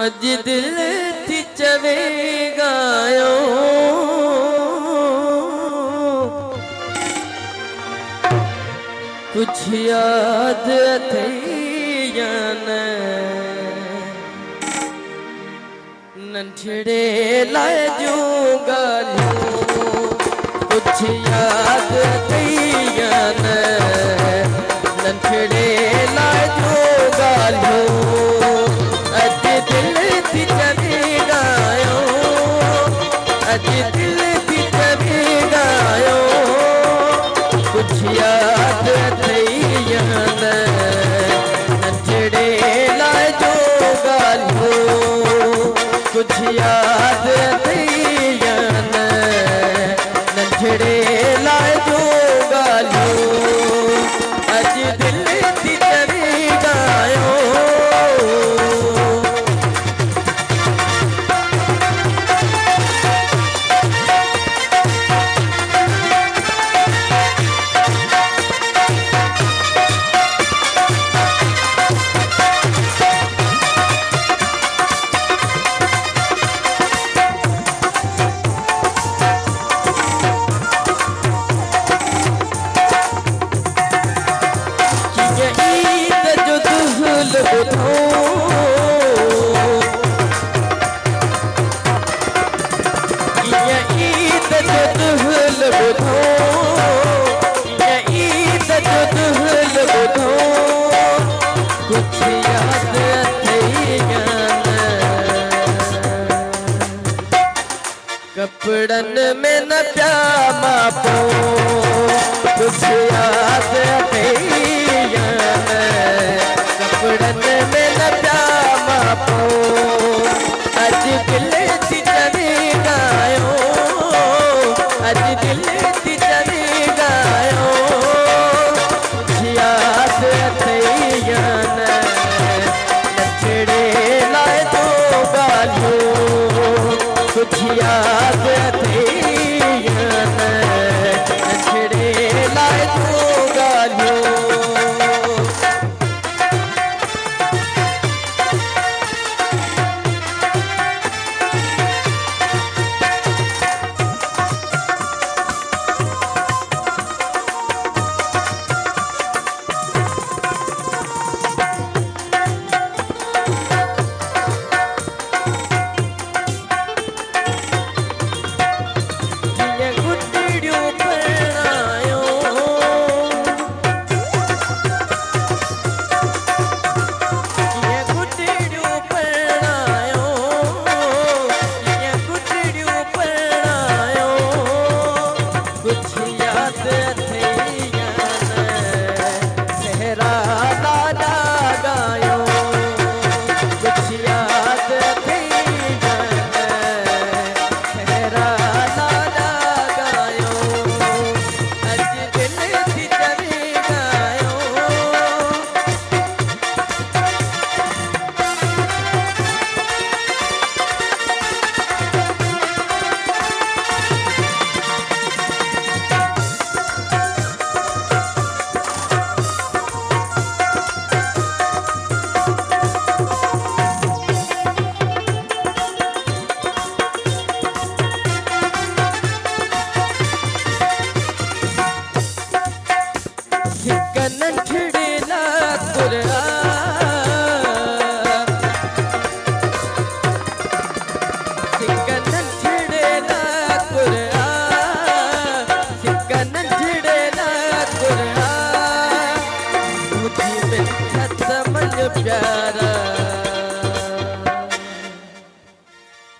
अज दिल थी चवे गायो कुछ याद अथई या न नंढड़े लाइ जूं ॻाल्हियूं कुछ याद अथई या न नंढड़े लाइ जूं ॻाल्हियूं अज दिल थी चवे गायो अज दिल थी चवे गायो कुछ याद अथई या न नंढड़े लाइ जूं ॻाल्हियूं कुछ याद अथई या न नंढड़े लाइ जूं ॻाल्हियूं अज दिल थी चवे गायो कपड़न में न प्या मापो कुछ याद अथई या न कपड़न में न प्या मापो अज दिल थी चवे गायो अज दिल थी चवे गायो कुछ याद अथई या न नंढड़े लाइ जूं ॻाल्हियूं कुछ याद अथई या न नंढड़े लाइ जूं ॻाल्हियूं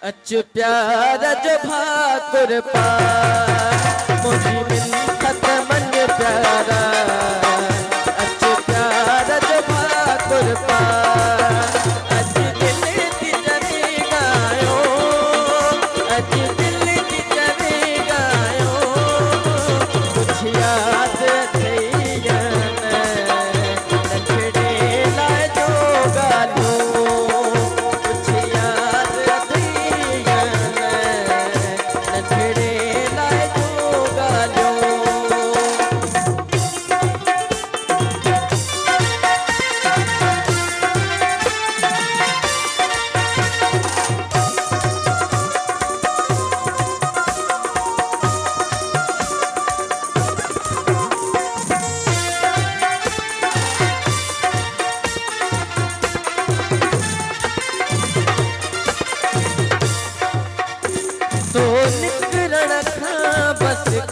अच प्यार जो भाकुर पा मुझी मिन्नत मन प्यारा अच प्यार जो भाकुर पा अज दिल थी चवे गायो अज दिल थी चवे गायो कुछ याद अथई या न नंढड़े लाइ जूं ॻाल्हियूं कुछ याद अथई या न नंढड़े लाइ जूं ॻाल्हियूं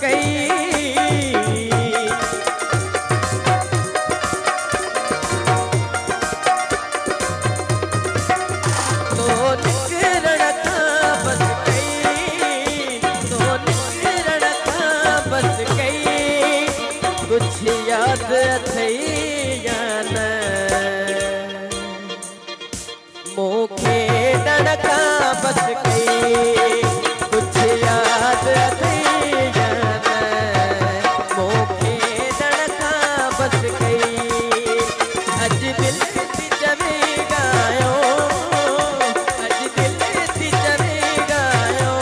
कई कुछ याद अथई या न मोखे डणका बस कई कुछ याद अथई या न मोखे डणका बस कई अज दिल थी जवे गायो अज दिल थी जवे गायो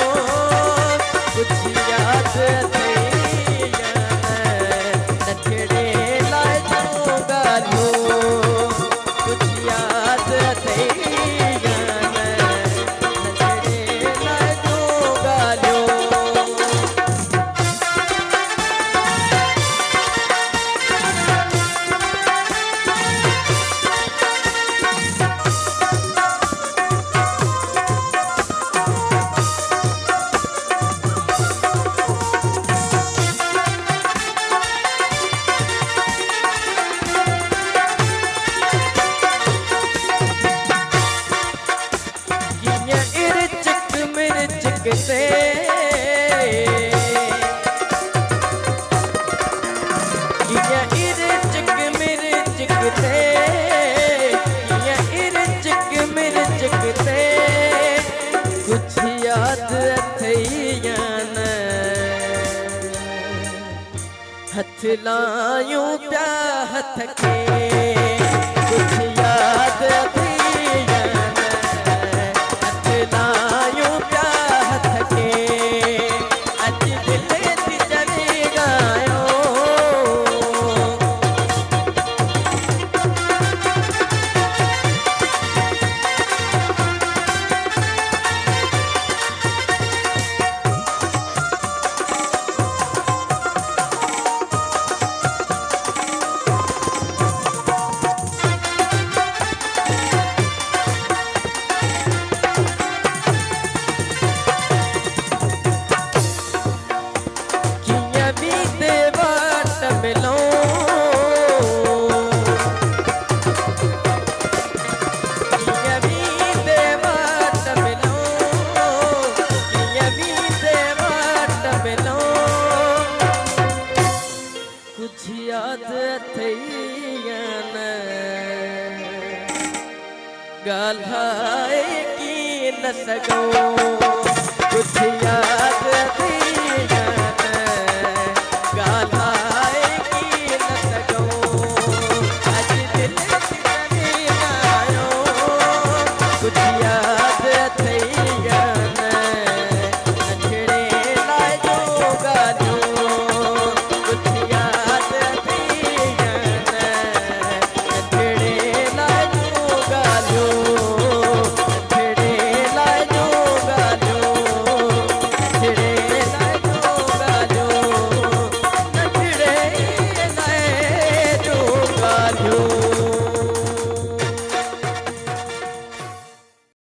कुछ याद अथई से ये इरचिक मिर्चिक से ये इरचिक मिर्चिक से कुछ याद अथई या न हथ लायूं प्या हथ के कुछ याद अथई या न हथ लायूं प्या गाल्हाए की न सको कुछ याद अथई या न गाल्हाए की न सको अज दिल थी जवे गायो कुछ याद